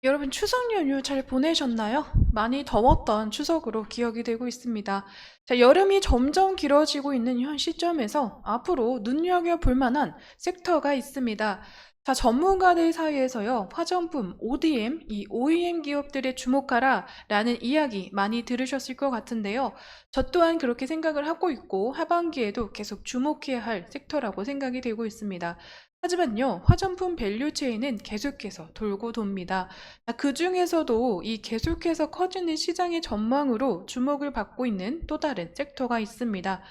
여러분 추석 연휴 잘 보내셨나요? 많이 더웠던 추석으로 기억이 되고 있습니다. 자, 여름이 점점 길어지고 있는 현 시점에서 앞으로 눈여겨볼 만한 섹터가 있습니다. 자, 전문가들 사이에서요, 화장품, ODM, 이 OEM 기업들에 주목하라 라는 이야기 많이 들으셨을 것 같은데요. 저 또한 그렇게 생각을 하고 있고 하반기에도 계속 주목해야 할 섹터라고 생각이 되고 있습니다. 하지만요, 화장품 밸류체인은 계속해서 돌고 돕니다. 그 중에서도 이 계속해서 커지는 시장의 전망으로 주목을 받고 있는 또 다른 섹터가 있습니다.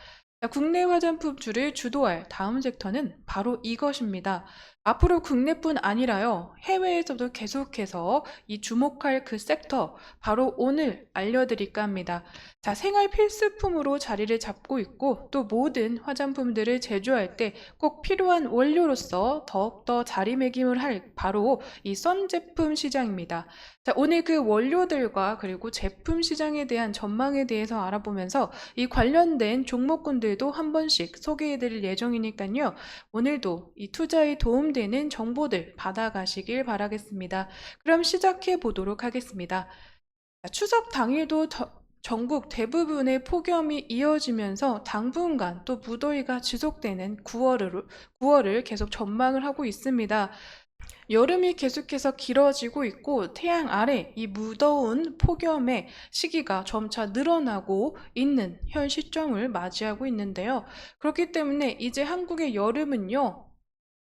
국내 화장품주를 주도할 다음 섹터는 바로 이것입니다. 앞으로 국내뿐 아니라요, 해외에서도 계속해서 이 주목할 그 섹터, 바로 오늘 알려드릴까 합니다. 자, 생활 필수품으로 자리를 잡고 있고, 또 모든 화장품들을 제조할 때 꼭 필요한 원료로서 더욱더 자리매김을 할 바로 이 선 제품 시장입니다. 자, 오늘 그 원료들과 그리고 제품 시장에 대한 전망에 대해서 알아보면서 이 관련된 종목군들도 한 번씩 소개해 드릴 예정이니까요. 오늘도 이 투자에 도움되는 정보들 받아가시길 바라겠습니다. 그럼 시작해 보도록 하겠습니다. 자, 추석 당일도 전국 대부분의 폭염이 이어지면서 당분간 또 무더위가 지속되는 9월을 계속 전망을 하고 있습니다. 여름이 계속해서 길어지고 있고 태양 아래 이 무더운 폭염의 시기가 점차 늘어나고 있는 현 시점을 맞이하고 있는데요. 그렇기 때문에 이제 한국의 여름은요,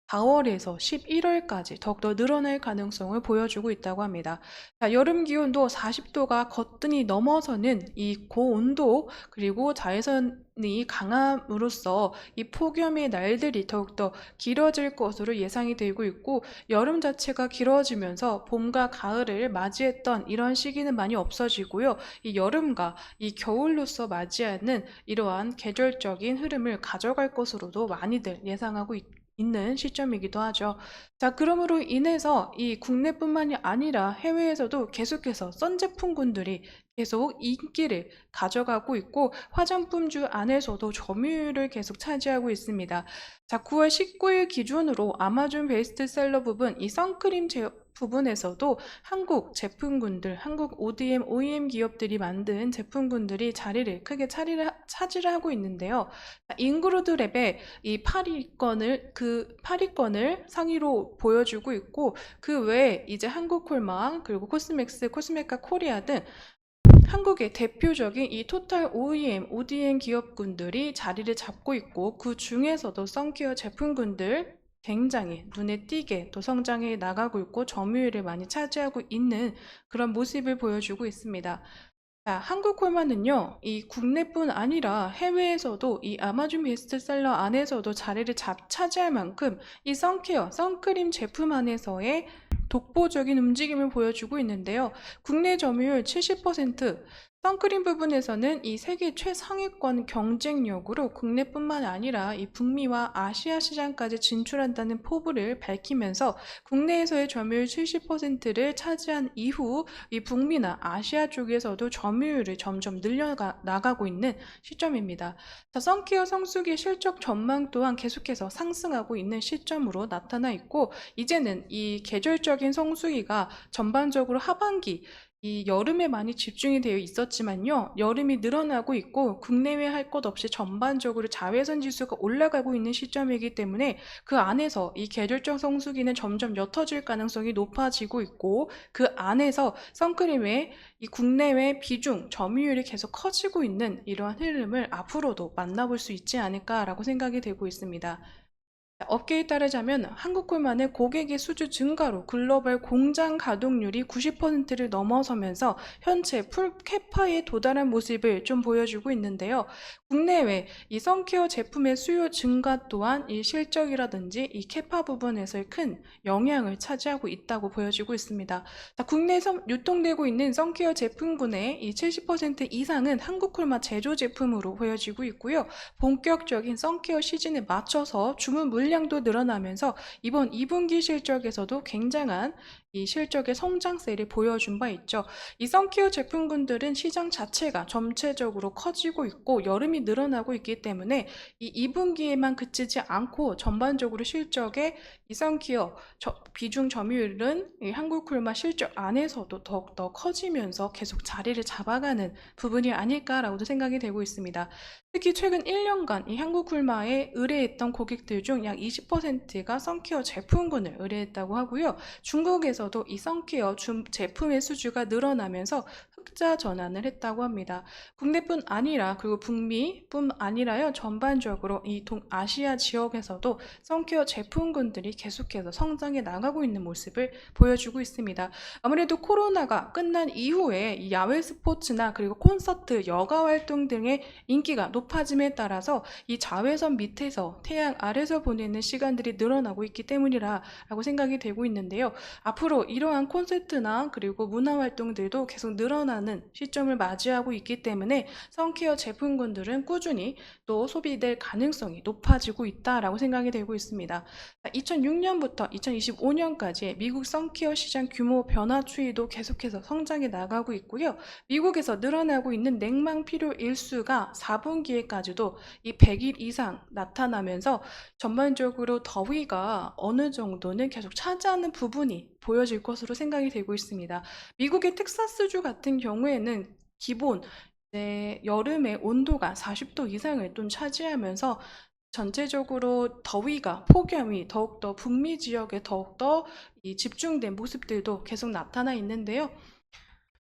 4월에서 11월까지 더욱더 늘어날 가능성을 보여주고 있다고 합니다. 자, 여름 기온도 40도가 거뜬히 넘어서는 이 고온도 그리고 자외선이 강함으로써 이 폭염의 날들이 더욱더 길어질 것으로 예상이 되고 있고, 여름 자체가 길어지면서 봄과 가을을 맞이했던 이런 시기는 많이 없어지고요. 이 여름과 이 겨울로서 맞이하는 이러한 계절적인 흐름을 가져갈 것으로도 많이들 예상하고 있는 시점이기도 하죠. 자, 그러므로 인해서 이 국내뿐만이 아니라 해외에서도 계속해서 선 제품군들이 계속 인기를 가져가고 있고 화장품주 안에서도 점유율을 계속 차지하고 있습니다. 자, 9월 19일 기준으로 아마존 베스트셀러 부분 이 선크림 부분에서도 한국 제품군들, 한국 ODM, OEM 기업들이 만든 제품군들이 자리를 크게 차지를 하고 있는데요. 인그루드 랩의 이 8위권을 상위로 보여주고 있고, 그 외에 이제 한국콜마 그리고 코스맥스, 코스메카 코리아 등 한국의 대표적인 이 토탈 OEM, ODM 기업군들이 자리를 잡고 있고, 그 중에서도 선케어 제품군들 굉장히 눈에 띄게 또 성장해 나가고 있고 점유율을 많이 차지하고 있는 그런 모습을 보여주고 있습니다. 자, 한국콜마는요, 이 국내뿐 아니라 해외에서도 이 아마존 베스트셀러 안에서도 자리를 차지할 만큼 이 선케어, 선크림 제품 안에서의 독보적인 움직임을 보여주고 있는데요. 국내 점유율 70%, 선크림 부분에서는 이 세계 최상위권 경쟁력으로 국내뿐만 아니라 이 북미와 아시아 시장까지 진출한다는 포부를 밝히면서 국내에서의 점유율 70%를 차지한 이후 이 북미나 아시아 쪽에서도 점유율을 점점 나가고 있는 시점입니다. 자, 선케어 성수기 실적 전망 또한 계속해서 상승하고 있는 시점으로 나타나 있고, 이제는 이 계절적인 성수기가 전반적으로 하반기 이 여름에 많이 집중이 되어 있었지만요, 여름이 늘어나고 있고 국내외 할 것 없이 전반적으로 자외선 지수가 올라가고 있는 시점이기 때문에 그 안에서 이 계절적 성수기는 점점 옅어질 가능성이 높아지고 있고, 그 안에서 선크림의 이 국내외 비중, 점유율이 계속 커지고 있는 이러한 흐름을 앞으로도 만나볼 수 있지 않을까라고 생각이 되고 있습니다. 업계에 따르자면 한국콜마는 고객의 수주 증가로 글로벌 공장 가동률이 90%를 넘어서면서 현재 풀 캐파에 도달한 모습을 좀 보여주고 있는데요. 국내외 이 선케어 제품의 수요 증가 또한 이 실적이라든지 이 캐파 부분에서의 큰 영향을 차지하고 있다고 보여지고 있습니다. 자, 국내에서 유통되고 있는 선케어 제품군의 이 70% 이상은 한국콜마 제조 제품으로 보여지고 있고요. 본격적인 선케어 시즌에 맞춰서 주문 물량도 늘어나면서 이번 2분기 실적에서도 굉장한 이 실적의 성장세를 보여준 바 있죠. 이 선케어 제품군들은 시장 자체가 전체적으로 커지고 있고 여름이 늘어나고 있기 때문에 이 2분기에만 그치지 않고 전반적으로 실적의 이 선케어 비중 점유율은 이 한국쿨마 실적 안에서도 더욱더 커지면서 계속 자리를 잡아가는 부분이 아닐까라고도 생각이 되고 있습니다. 특히 최근 1년간 이 한국쿨마에 의뢰했던 고객들 중 약 20%가 선케어 제품군을 의뢰했다고 하고요. 중국에서도 이 선케어 제품의 수주가 늘어나면서 흑자 전환을 했다고 합니다. 국내뿐 아니라 그리고 북미뿐 아니라요. 전반적으로 이 동아시아 지역에서도 선케어 제품군들이 계속해서 성장해 나가고 있는 모습을 보여주고 있습니다. 아무래도 코로나가 끝난 이후에 이 야외 스포츠나 그리고 콘서트, 여가 활동 등의 인기가 높아짐에 따라서 이 자외선 밑에서 태양 아래서 보내는 시간들이 늘어나고 있기 때문이라고 생각이 되고 있는데요. 앞으로 이러한 콘서트나 그리고 문화 활동들도 계속 늘어나는 시점을 맞이하고 있기 때문에 선케어 제품군들은 꾸준히 또 소비될 가능성이 높아지고 있다라고 생각이 되고 있습니다. 2006년부터 2025년까지 미국 선케어 시장 규모 변화 추이도 계속해서 성장해 나가고 있고요. 미국에서 늘어나고 있는 냉방 필요 일수가 4분기에까지도 이 100일 이상 나타나면서 전반적으로 더위가 어느 정도는 계속 차지하는 부분이 보여질 것으로 생각이 되고 있습니다. 미국의 텍사스주 같은 경우에는 기본 여름의 온도가 40도 이상을 또 차지하면서 전체적으로 더위가 폭염이 더욱더 북미 지역에 더욱더 집중된 모습들도 계속 나타나 있는데요.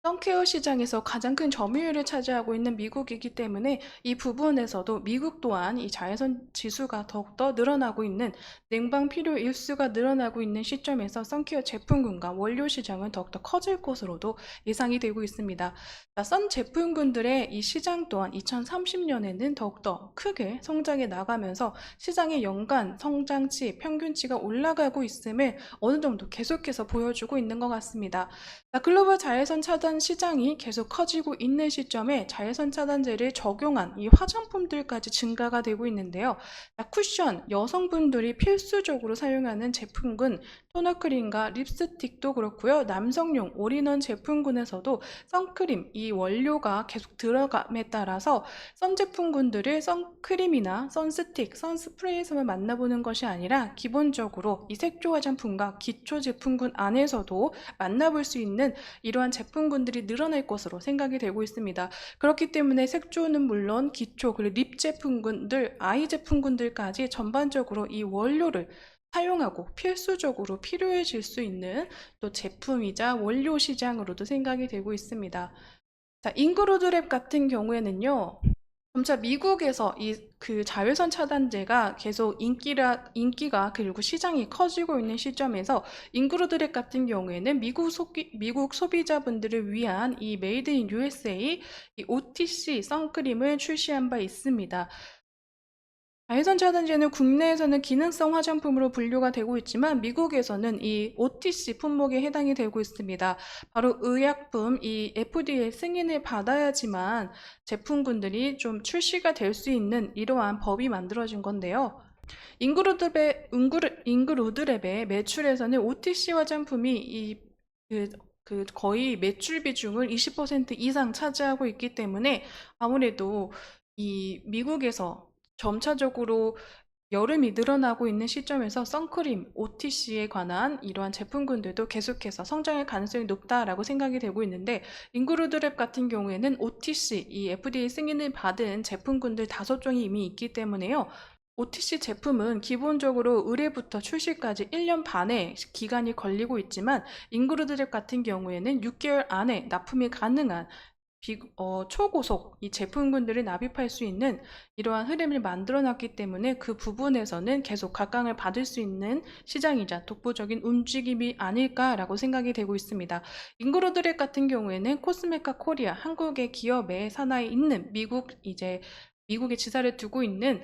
선케어 시장에서 가장 큰 점유율을 차지하고 있는 미국이기 때문에 이 부분에서도 미국 또한 이 자외선 지수가 더욱더 늘어나고 있는 냉방 필요 일수가 늘어나고 있는 시점에서 선케어 제품군과 원료 시장은 더욱더 커질 것으로도 예상이 되고 있습니다. 선 제품군들의 이 시장 또한 2030년에는 더욱더 크게 성장해 나가면서 시장의 연간 성장치, 평균치가 올라가고 있음을 어느 정도 계속해서 보여주고 있는 것 같습니다. 글로벌 자외선 차단 시장이 계속 커지고 있는 시점에 자외선 차단제를 적용한 이 화장품들까지 증가가 되고 있는데요. 쿠션, 여성분들이 필수적으로 사용하는 제품군 토너크림과 립스틱도 그렇고요. 남성용 올인원 제품군에서도 선크림, 이 원료가 계속 들어감에 따라서 선 제품군들을 선크림이나 선스틱, 선스프레이에서만 만나보는 것이 아니라 기본적으로 이 색조 화장품과 기초 제품군 안에서도 만나볼 수 있는 이러한 제품군들이 늘어날 것으로 생각이 되고 있습니다. 그렇기 때문에 색조는 물론 기초 그리고 립 제품군들, 아이 제품군들까지 전반적으로 이 원료를 사용하고 필수적으로 필요해질 수 있는 또 제품이자 원료 시장으로도 생각이 되고 있습니다. 자, 잉그로드랩 같은 경우에는요. 점차 미국에서 그 자외선 차단제가 계속 인기가 그리고 시장이 커지고 있는 시점에서 잉그로드랩 같은 경우에는 미국 소비자분들을 위한 이 메이드 인 USA 이 OTC 선크림을 출시한 바 있습니다. 자외선 차단제는 국내에서는 기능성 화장품으로 분류가 되고 있지만 미국에서는 이 OTC 품목에 해당이 되고 있습니다. 바로 의약품 이 FDA 승인을 받아야지만 제품군들이 좀 출시가 될 수 있는 이러한 법이 만들어진 건데요. 잉그로드랩의 매출에서는 OTC 화장품이 거의 매출 비중을 20% 이상 차지하고 있기 때문에 아무래도 이 미국에서 점차적으로 여름이 늘어나고 있는 시점에서 선크림, OTC에 관한 이러한 제품군들도 계속해서 성장할 가능성이 높다라고 생각이 되고 있는데 잉그로드랩 같은 경우에는 OTC, 이 FDA 승인을 받은 제품군들 5종이 이미 있기 때문에요. OTC 제품은 기본적으로 의뢰부터 출시까지 1년 반의 기간이 걸리고 있지만 잉그로드랩 같은 경우에는 6개월 안에 납품이 가능한 초고속 이 제품군들을 납입할 수 있는 이러한 흐름을 만들어놨기 때문에 그 부분에서는 계속 각광을 받을 수 있는 시장이자 독보적인 움직임이 아닐까라고 생각이 되고 있습니다. 잉그로드랩 같은 경우에는 코스메카 코리아 한국의 기업의 산하에 있는 미국에 지사를 두고 있는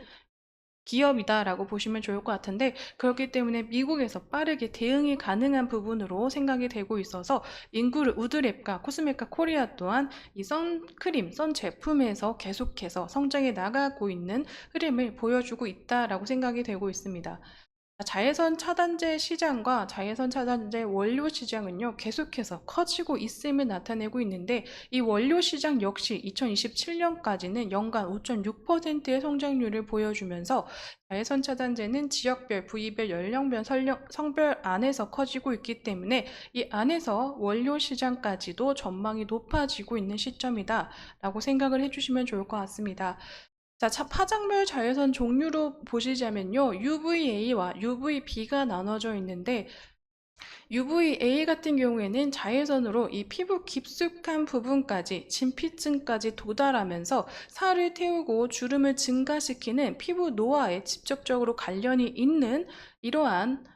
기업이다라고 보시면 좋을 것 같은데 그렇기 때문에 미국에서 빠르게 대응이 가능한 부분으로 생각이 되고 있어서 우드랩과 코스메카 코리아 또한 이 선크림, 선 제품에서 계속해서 성장해 나가고 있는 흐름을 보여주고 있다라고 생각이 되고 있습니다. 자외선 차단제 시장과 자외선 차단제 원료 시장은요, 계속해서 커지고 있음을 나타내고 있는데, 이 원료 시장 역시 2027년까지는 연간 5.6%의 성장률을 보여주면서 자외선 차단제는 지역별, 부위별, 연령별, 성별 안에서 커지고 있기 때문에 이 안에서 원료 시장까지도 전망이 높아지고 있는 시점이다라고 생각을 해주시면 좋을 것 같습니다. 자, 파장별 자외선 종류로 보시자면요, UVA와 UVB가 나눠져 있는데, UVA 같은 경우에는 자외선으로 이 피부 깊숙한 부분까지 진피층까지 도달하면서 살을 태우고 주름을 증가시키는 피부 노화에 직접적으로 관련이 있는 이러한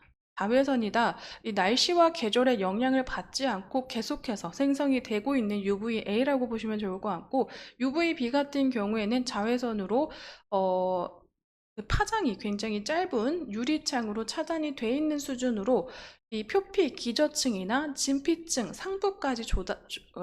자외선이다. 이 날씨와 계절의 영향을 받지 않고 계속해서 생성이 되고 있는 UVA라고 보시면 좋을 것 같고, UVB 같은 경우에는 자외선으로 그 파장이 굉장히 짧은 유리창으로 차단이 돼 있는 수준으로 이 표피 기저층이나 진피층 상부까지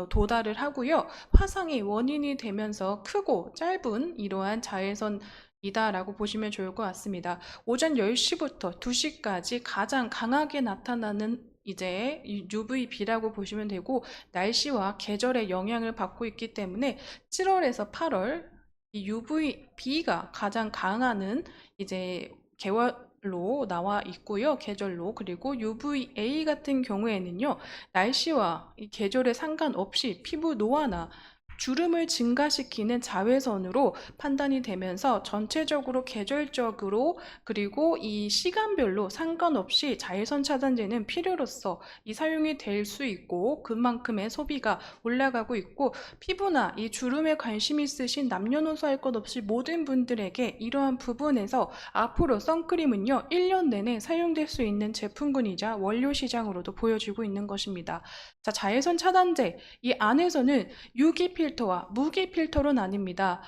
도달을 하고요. 화상의 원인이 되면서 크고 짧은 이러한 자외선이다라고 보시면 좋을 것 같습니다. 오전 10시부터 2시까지 가장 강하게 나타나는 이제 UVB라고 보시면 되고, 날씨와 계절의 영향을 받고 있기 때문에 7월에서 8월 이 UVB가 가장 강하는 이제 계절로 나와 있고요. 계절로. 그리고 UVA 같은 경우에는요, 날씨와 이 계절에 상관없이 피부 노화나 주름을 증가시키는 자외선으로 판단이 되면서 전체적으로 계절적으로 그리고 이 시간별로 상관없이 자외선 차단제는 필요로서 이 사용이 될 수 있고 그만큼의 소비가 올라가고 있고, 피부나 이 주름에 관심 있으신 남녀노소 할 것 없이 모든 분들에게 이러한 부분에서 앞으로 선크림은요, 1년 내내 사용될 수 있는 제품군이자 원료 시장으로도 보여지고 있는 것입니다. 자, 자외선 차단제 이 안에서는 유기 필터와 무기 필터로 나뉩니다.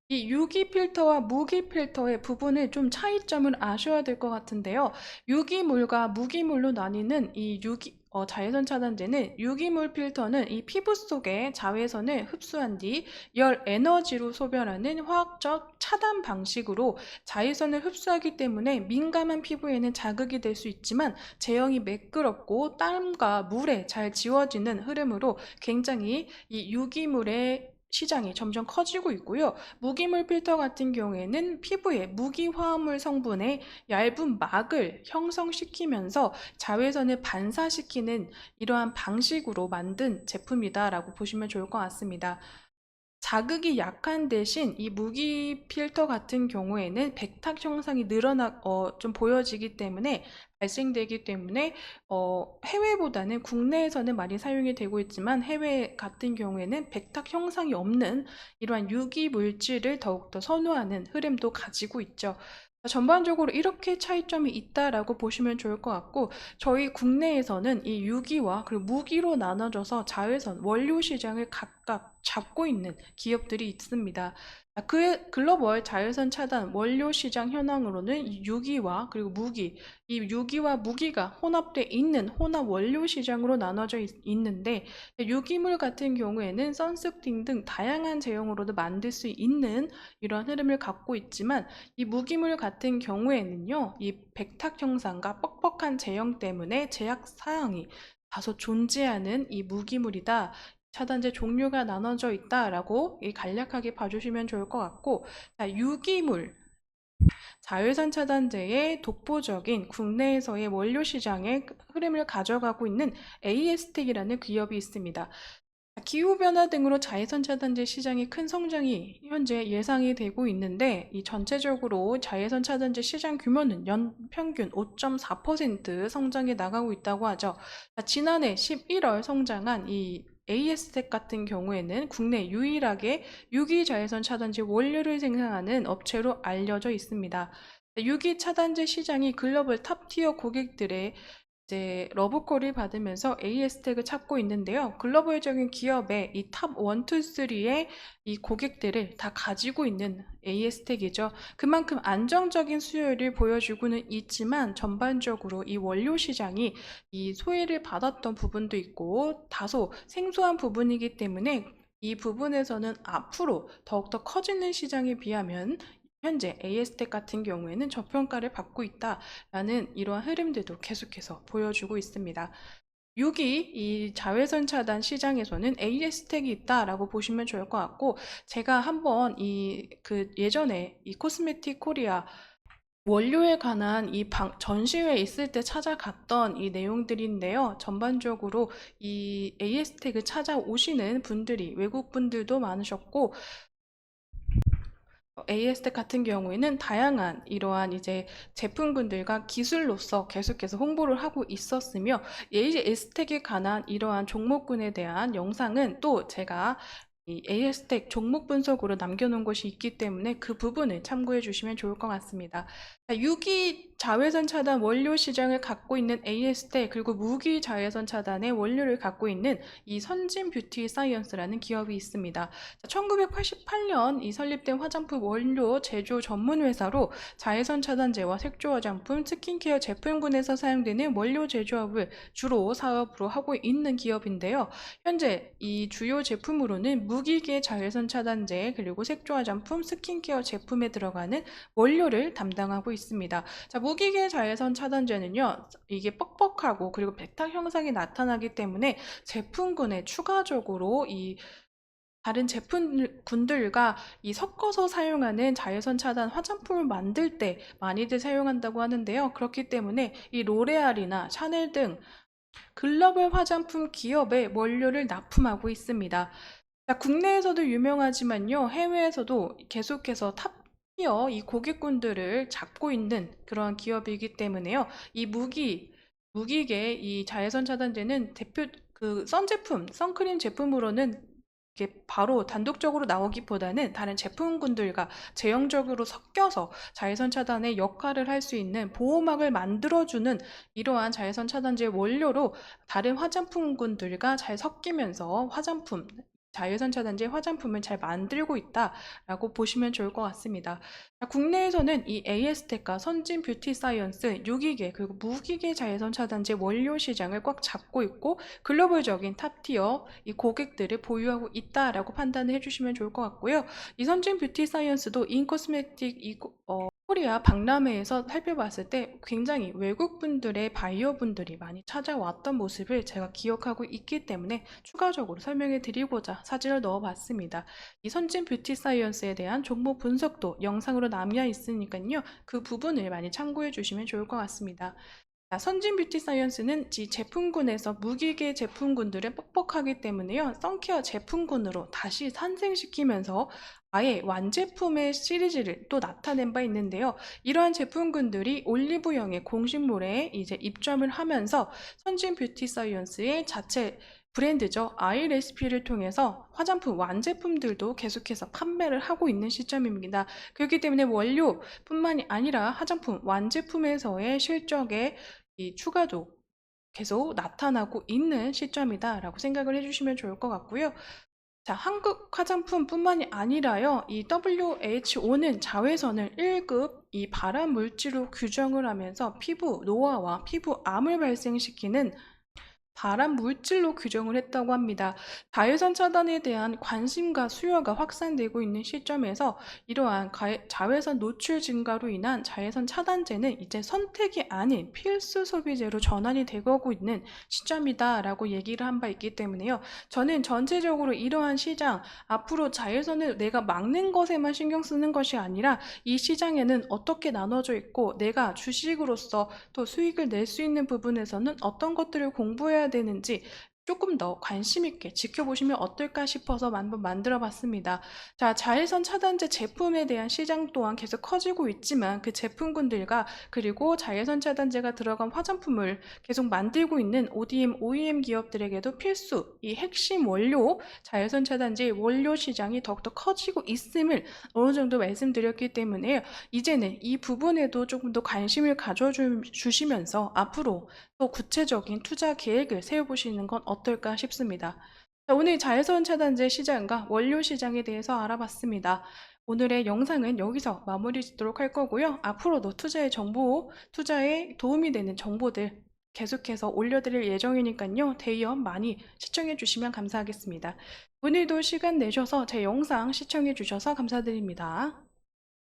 이 유기 필터와 무기 필터의 부분을 좀 차이점을 아셔야 될 것 같은데요. 유기물과 무기물로 나뉘는 이 자외선 차단제는, 유기물 필터는 이 피부 속에 자외선을 흡수한 뒤 열 에너지로 소변하는 화학적 차단 방식으로 자외선을 흡수하기 때문에 민감한 피부에는 자극이 될 수 있지만 제형이 매끄럽고 땀과 물에 잘 지워지는 흐름으로 굉장히 이 유기물의 시장이 점점 커지고 있고요. 무기물 필터 같은 경우에는 피부에 무기화합물 성분의 얇은 막을 형성시키면서 자외선을 반사시키는 이러한 방식으로 만든 제품이다라고 보시면 좋을 것 같습니다. 자극이 약한 대신 이 무기 필터 같은 경우에는 백탁 형상이 좀 보여지기 때문에 발생되기 때문에 해외보다는 국내에서는 많이 사용이 되고 있지만 해외 같은 경우에는 백탁 형상이 없는 이러한 유기 물질을 더욱더 선호하는 흐름도 가지고 있죠. 전반적으로 이렇게 차이점이 있다라고 보시면 좋을 것 같고, 저희 국내에서는 이 유기와 그리고 무기로 나눠져서 자외선 원료 시장을 각각 잡고 있는 기업들이 있습니다. 그 글로벌 자외선 차단 원료 시장 현황으로는 이 유기와 그리고 무기, 이 유기와 무기가 혼합돼 있는 혼합 원료 시장으로 나눠져 있는데, 유기물 같은 경우에는 선스크린 등 다양한 제형으로도 만들 수 있는 이런 흐름을 갖고 있지만, 이 무기물 같은 경우에는요, 이 백탁 형상과 뻑뻑한 제형 때문에 제약 사항이 다소 존재하는 이 무기물이다. 차단제 종류가 나눠져 있다라고 간략하게 봐주시면 좋을 것 같고, 자, 유기물 자외선 차단제의 독보적인 국내에서의 원료 시장의 흐름을 가져가고 있는 AS텍이라는 기업이 있습니다. 기후변화 등으로 자외선 차단제 시장이 큰 성장이 현재 예상이 되고 있는데, 이 전체적으로 자외선 차단제 시장 규모는 연평균 5.4% 성장해 나가고 있다고 하죠. 지난해 11월 성장한 이 AS텍 같은 경우에는 국내 유일하게 유기 자외선 차단제 원료를 생산하는 업체로 알려져 있습니다. 유기 차단제 시장이 글로벌 탑티어 고객들의 이제 러브콜을 받으면서 AS텍을 찾고 있는데요. 글로벌적인 기업의 이 탑 1, 2, 3의 이 고객들을 다 가지고 있는 AS텍이죠. 그만큼 안정적인 수요를 보여주고는 있지만 전반적으로 이 원료 시장이 이 소외를 받았던 부분도 있고 다소 생소한 부분이기 때문에 이 부분에서는 앞으로 더욱더 커지는 시장에 비하면 현재 AS텍 같은 경우에는 저평가를 받고 있다라는 이러한 흐름들도 계속해서 보여주고 있습니다. 6위 이 자외선 차단 시장에서는 AS텍이 있다라고 보시면 좋을 것 같고, 제가 한번 예전에 이 코스메틱 코리아 원료에 관한 전시회 있을 때 찾아갔던 이 내용들인데요. 전반적으로 이 AS텍을 찾아오시는 분들이 외국 분들도 많으셨고, AS텍 같은 경우에는 다양한 이러한 이제 제품군들과 기술로서 계속해서 홍보를 하고 있었으며, AS텍에 관한 이러한 종목군에 대한 영상은 또 제가 이 AS텍 종목 분석으로 남겨놓은 것이 있기 때문에 그 부분을 참고해 주시면 좋을 것 같습니다. 6위 자외선 차단 원료 시장을 갖고 있는 AS텍, 그리고 무기 자외선 차단의 원료를 갖고 있는 이 선진 뷰티 사이언스라는 기업이 있습니다. 1988년 이 설립된 화장품 원료 제조 전문 회사로 자외선 차단제와 색조 화장품, 스킨케어 제품군에서 사용되는 원료 제조업을 주로 사업으로 하고 있는 기업인데요. 현재 이 주요 제품으로는 무기계 자외선 차단제, 그리고 색조 화장품, 스킨케어 제품에 들어가는 원료를 담당하고 있습니다. 자, 무기계 자외선 차단제는요, 이게 뻑뻑하고 그리고 백탁 형상이 나타나기 때문에 제품군에 추가적으로 이 다른 제품군들과 섞어서 사용하는 자외선 차단 화장품을 만들 때 많이들 사용한다고 하는데요. 그렇기 때문에 이 로레알이나 샤넬 등 글로벌 화장품 기업의 원료를 납품하고 있습니다. 자, 국내에서도 유명하지만요, 해외에서도 계속해서 탑티어 이 고객군들을 잡고 있는 그런 기업이기 때문에요. 이 무기계 이 자외선 차단제는 대표 선크림 제품으로는 이게 바로 단독적으로 나오기보다는 다른 제품군들과 제형적으로 섞여서 자외선 차단의 역할을 할 수 있는 보호막을 만들어주는 이러한 자외선 차단제 원료로 다른 화장품군들과 잘 섞이면서 자외선 차단제 화장품을 잘 만들고 있다라고 보시면 좋을 것 같습니다. 자, 국내에서는 이 AS텍과 선진 뷰티 사이언스 6기계 그리고 무기계 자외선 차단제 원료 시장을 꽉 잡고 있고, 글로벌적인 탑티어 이 고객들을 보유하고 있다라고 판단을 해주시면 좋을 것 같고요. 이 선진 뷰티 사이언스도 인코스메틱 코리아 박람회에서 살펴봤을 때 굉장히 외국분들의 바이어분들이 많이 찾아왔던 모습을 제가 기억하고 있기 때문에 추가적으로 설명해 드리고자 사진을 넣어봤습니다. 이 선진 뷰티 사이언스에 대한 종목 분석도 영상으로 남아 있으니까요, 그 부분을 많이 참고해 주시면 좋을 것 같습니다. 자, 선진 뷰티 사이언스는 이 제품군에서 무기계 제품군들을 뻑뻑하기 때문에요, 선케어 제품군으로 다시 탄생시키면서 아예 완제품의 시리즈를 또 나타낸 바 있는데요. 이러한 제품군들이 올리브영의 공식몰에 이제 입점을 하면서 선진 뷰티 사이언스의 자체 브랜드죠, 아이레시피를 통해서 화장품 완제품들도 계속해서 판매를 하고 있는 시점입니다. 그렇기 때문에 원료뿐만이 아니라 화장품 완제품에서의 실적의 이 추가도 계속 나타나고 있는 시점이다라고 생각을 해주시면 좋을 것 같고요. 자, 한국 화장품뿐만이 아니라요, 이 WHO는 자외선을 1급 이 발암 물질로 규정을 하면서 피부 노화와 피부암을 발생시키는 발암 물질로 규정을 했다고 합니다. 자외선 차단에 대한 관심과 수요가 확산되고 있는 시점에서 이러한 자외선 노출 증가로 인한 자외선 차단제는 이제 선택이 아닌 필수 소비재로 전환이 되고 있는 시점이다라고 얘기를 한 바 있기 때문에요. 저는 전체적으로 이러한 시장, 앞으로 자외선을 내가 막는 것에만 신경 쓰는 것이 아니라 이 시장에는 어떻게 나눠져 있고 내가 주식으로서 또 수익을 낼 수 있는 부분에서는 어떤 것들을 공부해야 되는지 조금 더 관심 있게 지켜보시면 어떨까 싶어서 한번 만들어 봤습니다. 자, 자외선 차단제 제품에 대한 시장 또한 계속 커지고 있지만 그 제품군들과 그리고 자외선 차단제가 들어간 화장품을 계속 만들고 있는 ODM, OEM 기업들에게도 필수 이 핵심 원료 자외선 차단제 원료 시장이 더욱더 커지고 있음을 어느 정도 말씀드렸기 때문에 이제는 이 부분에도 조금 더 관심을 가져주시면서 앞으로 또 구체적인 투자 계획을 세워보시는 건 어떨까 싶습니다. 자, 오늘 자외선 차단제 시장과 원료 시장에 대해서 알아봤습니다. 오늘의 영상은 여기서 마무리 짓도록 할 거고요. 앞으로도 투자에 도움이 되는 정보들 계속해서 올려드릴 예정이니까요, 대의원 많이 시청해 주시면 감사하겠습니다. 오늘도 시간 내셔서 제 영상 시청해 주셔서 감사드립니다.